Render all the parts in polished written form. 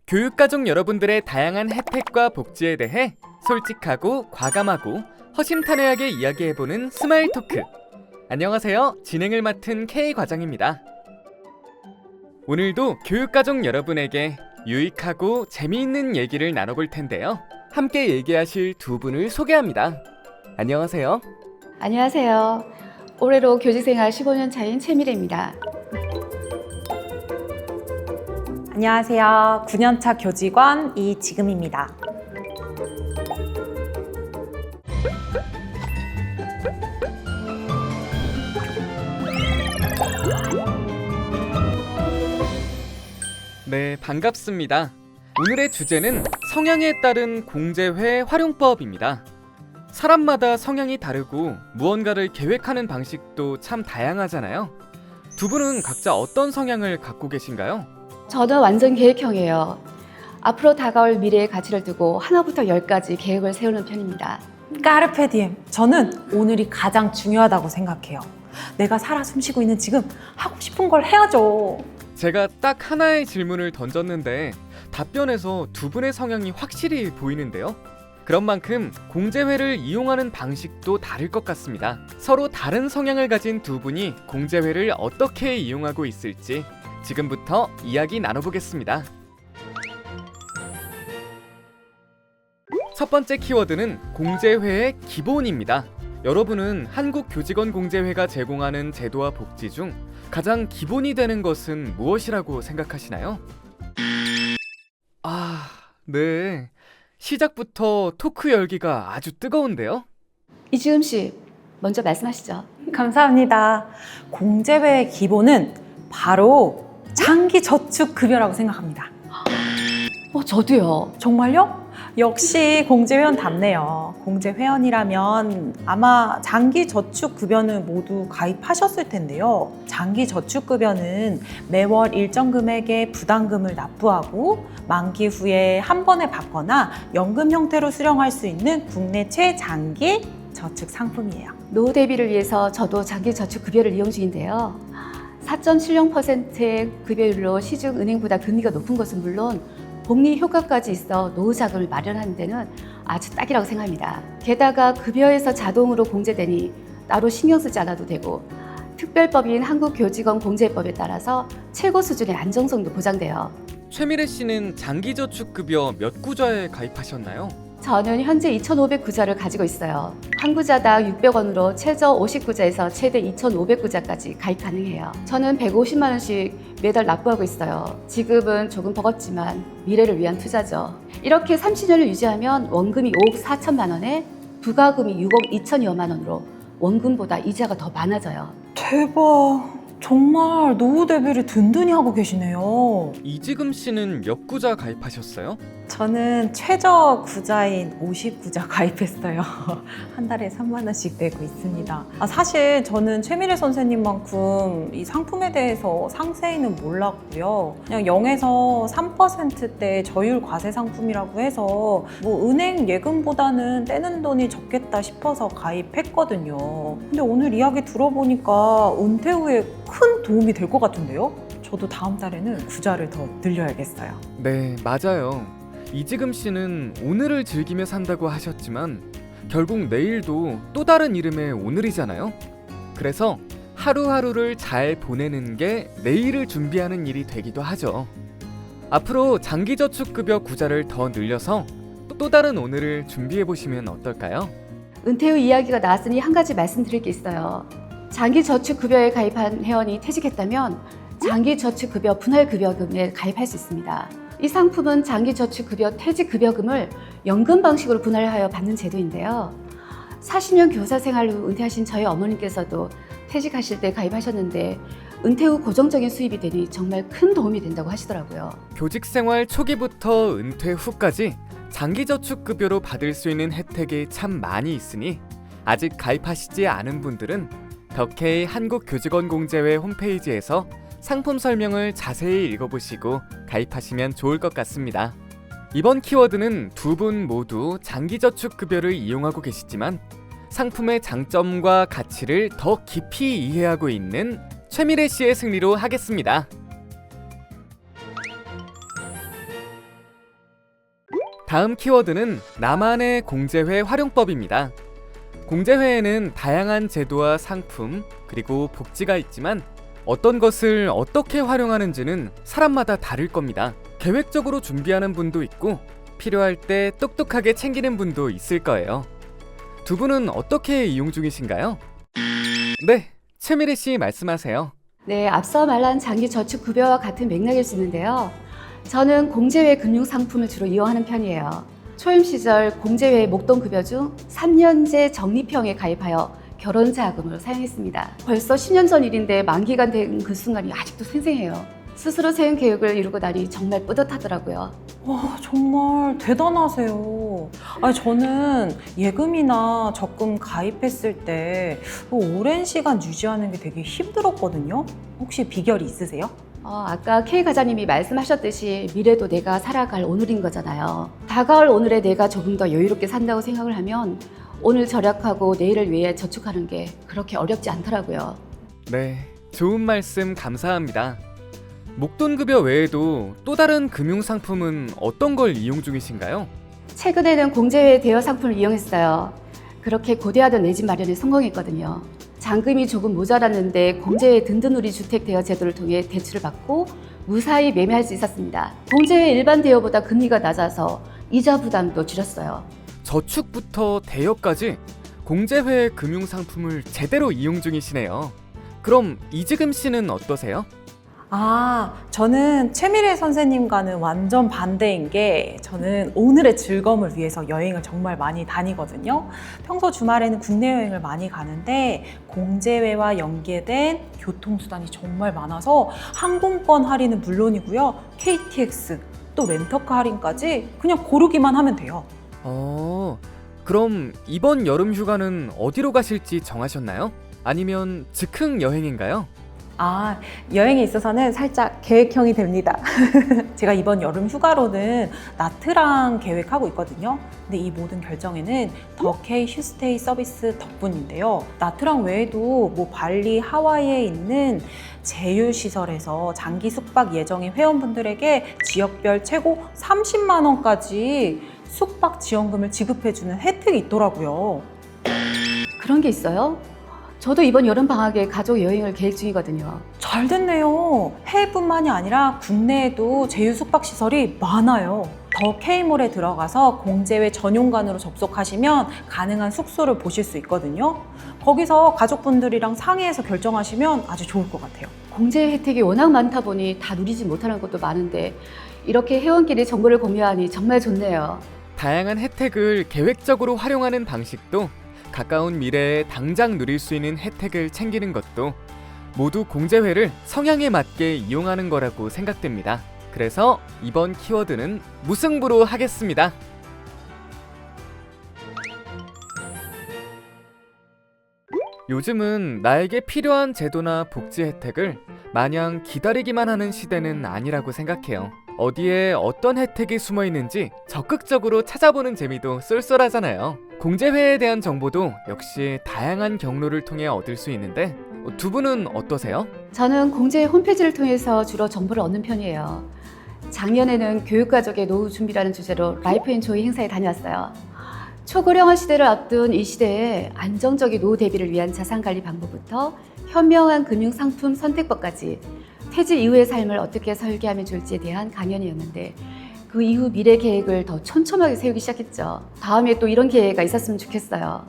교육가족 여러분들의 다양한 혜택과 복지에 대해 솔직하고 과감하고 허심탄회하게 이야기해보는 스마일 토크. 안녕하세요. 진행을 맡은 K 과장입니다. 오늘도 교육가족 여러분에게 유익하고 재미있는 얘기를 나눠볼 텐데요. 함께 얘기하실 두 분을 소개합니다. 안녕하세요. 안녕하세요. 올해로 교직생활 15년 차인 최미래입니다. 안녕하세요. 9년차 교직원 이지금입니다. 네, 반갑습니다. 오늘의 주제는 성향에 따른 공제회 활용법입니다. 사람마다 성향이 다르고 무언가를 계획하는 방식도 참 다양하잖아요. 두 분은 각자 어떤 성향을 갖고 계신가요? 저는 완전 계획형이에요. 앞으로 다가올 미래의 가치를 두고 하나부터 10까지 계획을 세우는 편입니다. 까르페 디엠. 저는 오늘이 가장 중요하다고 생각해요. 내가 살아 숨쉬고 있는 지금 하고 싶은 걸 해야죠. 제가 딱 하나의 질문을 던졌는데 답변에서 두 분의 성향이 확실히 보이는데요. 그런 만큼 공제회를 이용하는 방식도 다를 것 같습니다. 서로 다른 성향을 가진 두 분이 공제회를 어떻게 이용하고 있을지 지금부터 이야기 나눠보겠습니다. 첫 번째 키워드는 공제회의 기본입니다. 여러분은 한국교직원공제회가 제공하는 제도와 복지 중 가장 기본이 되는 것은 무엇이라고 생각하시나요? 네. 시작부터 토크 열기가 아주 뜨거운데요? 이지금 씨, 먼저 말씀하시죠. 감사합니다. 공제회의 기본은 바로 장기저축급여라고 생각합니다. 저도요. 정말요? 역시 공제회원답네요. 공제회원이라면 아마 장기저축급여는 모두 가입하셨을 텐데요. 장기저축급여는 매월 일정 금액의 부담금을 납부하고 만기 후에 한 번에 받거나 연금 형태로 수령할 수 있는 국내 최장기 저축 상품이에요. 노후 대비를 위해서 저도 장기저축급여를 이용 중인데요. 4.70%의 급여율로 시중은행보다 금리가 높은 것은 물론 복리 효과까지 있어 노후 자금을 마련하는 데는 아주 딱이라고 생각합니다. 게다가 급여에서 자동으로 공제되니 따로 신경 쓰지 않아도 되고 특별법인 한국교직원공제법에 따라서 최고 수준의 안정성도 보장돼요. 최미래 씨는 장기저축급여 몇 구자에 가입하셨나요? 저는 현재 2,500구자를 가지고 있어요. 한 구자당 600원으로 최저 50구자에서 최대 2,500구자까지 가입 가능해요. 저는 150만 원씩 매달 납부하고 있어요. 지급은 조금 버겁지만 미래를 위한 투자죠. 이렇게 30년을 유지하면 원금이 5억 4천만 원에 부가금이 6억 2천여만 원으로 원금보다 이자가 더 많아져요. 대박. 정말 노후 대비를 든든히 하고 계시네요. 이지금 씨는 몇 구자 가입하셨어요? 저는 최저 구자인 50구자 가입했어요. 한 달에 3만 원씩 내고 있습니다. 사실 저는 최미래 선생님만큼 이 상품에 대해서 상세히는 몰랐고요. 그냥 0에서 3%대 저율 과세 상품이라고 해서 뭐 은행 예금보다는 떼는 돈이 적겠다 싶어서 가입했거든요. 근데 오늘 이야기 들어보니까 은퇴 후에 큰 도움이 될 것 같은데요? 저도 다음 달에는 구자를 더 늘려야겠어요. 네, 맞아요. 이지금 씨는 오늘을 즐기며 산다고 하셨지만 결국 내일도 또 다른 이름의 오늘이잖아요. 그래서 하루하루를 잘 보내는 게 내일을 준비하는 일이 되기도 하죠. 앞으로 장기저축급여 구자를 더 늘려서 또 다른 오늘을 준비해보시면 어떨까요? 은퇴 후 이야기가 나왔으니 한 가지 말씀드릴 게 있어요. 장기저축급여에 가입한 회원이 퇴직했다면 장기저축급여 분할급여금에 가입할 수 있습니다. 이 상품은 장기저축급여 퇴직급여금을 연금 방식으로 분할하여 받는 제도인데요. 40년 교사 생활 후 은퇴하신 저희 어머님께서도 퇴직하실 때 가입하셨는데 은퇴 후 고정적인 수입이 되니 정말 큰 도움이 된다고 하시더라고요. 교직생활 초기부터 은퇴 후까지 장기저축급여로 받을 수 있는 혜택이 참 많이 있으니 아직 가입하시지 않은 분들은 더케이 한국교직원공제회 홈페이지에서 상품 설명을 자세히 읽어보시고 가입하시면 좋을 것 같습니다. 이번 키워드는 두 분 모두 장기저축급여를 이용하고 계시지만 상품의 장점과 가치를 더 깊이 이해하고 있는 최미래 씨의 승리로 하겠습니다. 다음 키워드는 나만의 공제회 활용법입니다. 공제회에는 다양한 제도와 상품, 그리고 복지가 있지만 어떤 것을 어떻게 활용하는지는 사람마다 다를 겁니다. 계획적으로 준비하는 분도 있고 필요할 때 똑똑하게 챙기는 분도 있을 거예요. 두 분은 어떻게 이용 중이신가요? 네, 최미래 씨 말씀하세요. 네, 앞서 말한 장기저축급여와 같은 맥락일 수 있는데요. 저는 공제회 금융상품을 주로 이용하는 편이에요. 초임 시절 공제회 목돈급여 중 3년제 적립형에 가입하여 결혼자금으로 사용했습니다. 벌써 10년 전 일인데 만기가 된 그 순간이 아직도 생생해요. 스스로 세운 계획을 이루고 나니 정말 뿌듯하더라고요. 와, 정말 대단하세요. 아니, 저는 예금이나 적금 가입했을 때 오랜 시간 유지하는 게 되게 힘들었거든요. 혹시 비결이 있으세요? 아까 K 과장님이 말씀하셨듯이 미래도 내가 살아갈 오늘인 거잖아요. 다가올 오늘에 내가 조금 더 여유롭게 산다고 생각을 하면 오늘 절약하고 내일을 위해 저축하는 게 그렇게 어렵지 않더라고요. 네, 좋은 말씀 감사합니다. 목돈급여 외에도 또 다른 금융상품은 어떤 걸 이용 중이신가요? 최근에는 공제회 대여 상품을 이용했어요. 그렇게 고대하던 내 집 마련에 성공했거든요. 잔금이 조금 모자랐는데 공제회 든든우리 주택 대여 제도를 통해 대출을 받고 무사히 매매할 수 있었습니다. 공제회 일반 대여보다 금리가 낮아서 이자 부담도 줄였어요. 저축부터 대여까지 공제회 금융상품을 제대로 이용 중이시네요. 그럼 이지금 씨는 어떠세요? 저는 최미래 선생님과는 완전 반대인 게 저는 오늘의 즐거움을 위해서 여행을 정말 많이 다니거든요. 평소 주말에는 국내 여행을 많이 가는데 공제회와 연계된 교통수단이 정말 많아서 항공권 할인은 물론이고요. KTX, 또 렌터카 할인까지 그냥 고르기만 하면 돼요. 그럼 이번 여름 휴가는 어디로 가실지 정하셨나요? 아니면 즉흥 여행인가요? 여행에 있어서는 살짝 계획형이 됩니다. 제가 이번 여름 휴가로는 나트랑 계획하고 있거든요. 근데 이 모든 결정에는 더 K 휴스테이 서비스 덕분인데요. 나트랑 외에도 발리, 하와이에 있는 제휴시설에서 장기 숙박 예정인 회원분들에게 지역별 최고 30만 원까지 숙박 지원금을 지급해주는 혜택이 있더라고요. 그런 게 있어요? 저도 이번 여름 방학에 가족 여행을 계획 중이거든요. 잘 됐네요. 해외뿐만이 아니라 국내에도 제휴 숙박시설이 많아요. 더 K몰에 들어가서 공제회 전용관으로 접속하시면 가능한 숙소를 보실 수 있거든요. 거기서 가족분들이랑 상의해서 결정하시면 아주 좋을 것 같아요. 공제 혜택이 워낙 많다 보니 다 누리지 못하는 것도 많은데 이렇게 회원끼리 정보를 공유하니 정말 좋네요. 다양한 혜택을 계획적으로 활용하는 방식도 가까운 미래에 당장 누릴 수 있는 혜택을 챙기는 것도 모두 공제회를 성향에 맞게 이용하는 거라고 생각됩니다. 그래서 이번 키워드는 무승부로 하겠습니다. 요즘은 나에게 필요한 제도나 복지 혜택을 마냥 기다리기만 하는 시대는 아니라고 생각해요. 어디에 어떤 혜택이 숨어 있는지 적극적으로 찾아보는 재미도 쏠쏠하잖아요. 공제회에 대한 정보도 역시 다양한 경로를 통해 얻을 수 있는데 두 분은 어떠세요? 저는 공제 홈페이지를 통해서 주로 정보를 얻는 편이에요. 작년에는 교육가족의 노후 준비라는 주제로 라이프 앤 조이 행사에 다녀왔어요. 초고령화 시대를 앞둔 이 시대에 안정적인 노후 대비를 위한 자산관리 방법부터 현명한 금융상품 선택법까지 퇴직 이후의 삶을 어떻게 설계하면 좋을지에 대한 강연이었는데 그 이후 미래 계획을 더 촘촘하게 세우기 시작했죠. 다음에 또 이런 기회가 있었으면 좋겠어요.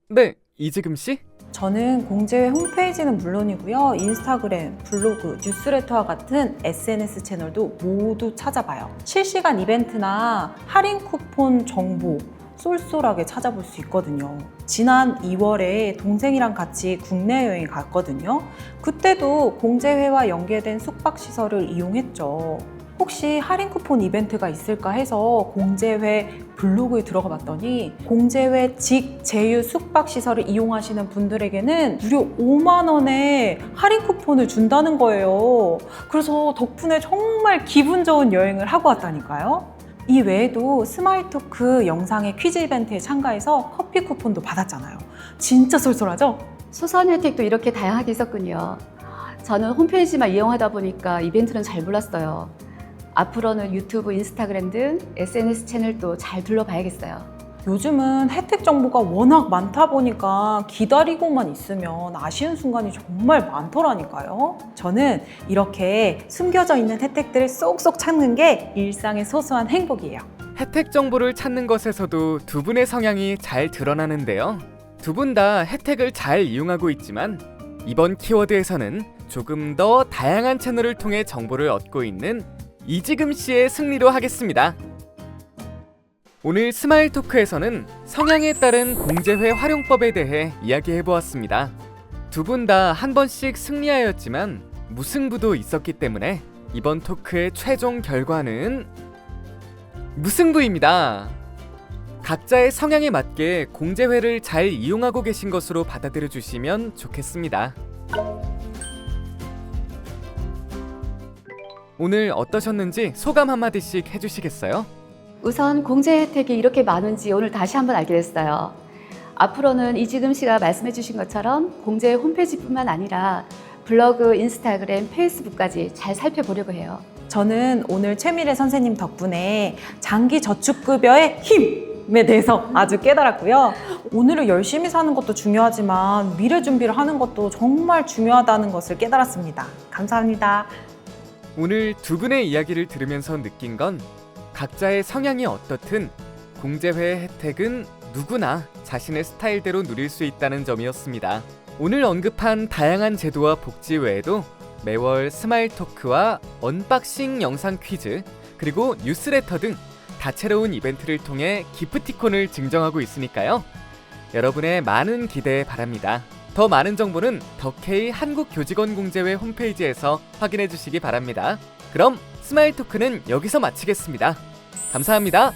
네, 이지금 씨? 저는 공제회 홈페이지는 물론이고요. 인스타그램, 블로그, 뉴스레터와 같은 SNS 채널도 모두 찾아봐요. 실시간 이벤트나 할인 쿠폰 정보 쏠쏠하게 찾아볼 수 있거든요. 지난 2월에 동생이랑 같이 국내 여행 갔거든요. 그때도 공제회와 연계된 숙박시설을 이용했죠. 혹시 할인 쿠폰 이벤트가 있을까 해서 공제회 블로그에 들어가 봤더니 공제회 직 제휴 숙박시설을 이용하시는 분들에게는 무려 5만 원의 할인 쿠폰을 준다는 거예요. 그래서 덕분에 정말 기분 좋은 여행을 하고 왔다니까요. 이 외에도 스마일토크 영상의 퀴즈 이벤트에 참가해서 커피 쿠폰도 받았잖아요. 진짜 쏠쏠하죠? 소소한 혜택도 이렇게 다양하게 있었군요. 저는 홈페이지만 이용하다 보니까 이벤트는 잘 몰랐어요. 앞으로는 유튜브, 인스타그램 등 SNS 채널도 잘 둘러봐야겠어요. 요즘은 혜택 정보가 워낙 많다 보니까 기다리고만 있으면 아쉬운 순간이 정말 많더라니까요. 저는 이렇게 숨겨져 있는 혜택들을 쏙쏙 찾는 게 일상의 소소한 행복이에요. 혜택 정보를 찾는 것에서도 두 분의 성향이 잘 드러나는데요. 두 분 다 혜택을 잘 이용하고 있지만 이번 키워드에서는 조금 더 다양한 채널을 통해 정보를 얻고 있는 이지금 씨의 승리로 하겠습니다. 오늘 스마일 토크에서는 성향에 따른 공제회 활용법에 대해 이야기해보았습니다. 두 분 다 한 번씩 승리하였지만 무승부도 있었기 때문에 이번 토크의 최종 결과는 무승부입니다. 각자의 성향에 맞게 공제회를 잘 이용하고 계신 것으로 받아들여 주시면 좋겠습니다. 오늘 어떠셨는지 소감 한마디씩 해주시겠어요? 우선 공제 혜택이 이렇게 많은지 오늘 다시 한번 알게 됐어요. 앞으로는 이지금 씨가 말씀해 주신 것처럼 공제 홈페이지뿐만 아니라 블로그, 인스타그램, 페이스북까지 잘 살펴보려고 해요. 저는 오늘 최미래 선생님 덕분에 장기저축급여의 힘에 대해서 아주 깨달았고요. 오늘을 열심히 사는 것도 중요하지만 미래 준비를 하는 것도 정말 중요하다는 것을 깨달았습니다. 감사합니다. 오늘 두 분의 이야기를 들으면서 느낀 건 각자의 성향이 어떻든 공제회의 혜택은 누구나 자신의 스타일대로 누릴 수 있다는 점이었습니다. 오늘 언급한 다양한 제도와 복지 외에도 매월 스마일 토크와 언박싱 영상 퀴즈, 그리고 뉴스레터 등 다채로운 이벤트를 통해 기프티콘을 증정하고 있으니까요. 여러분의 많은 기대 바랍니다. 더 많은 정보는 더케이 한국교직원공제회 홈페이지에서 확인해 주시기 바랍니다. 그럼 스마일 토크는 여기서 마치겠습니다. 감사합니다.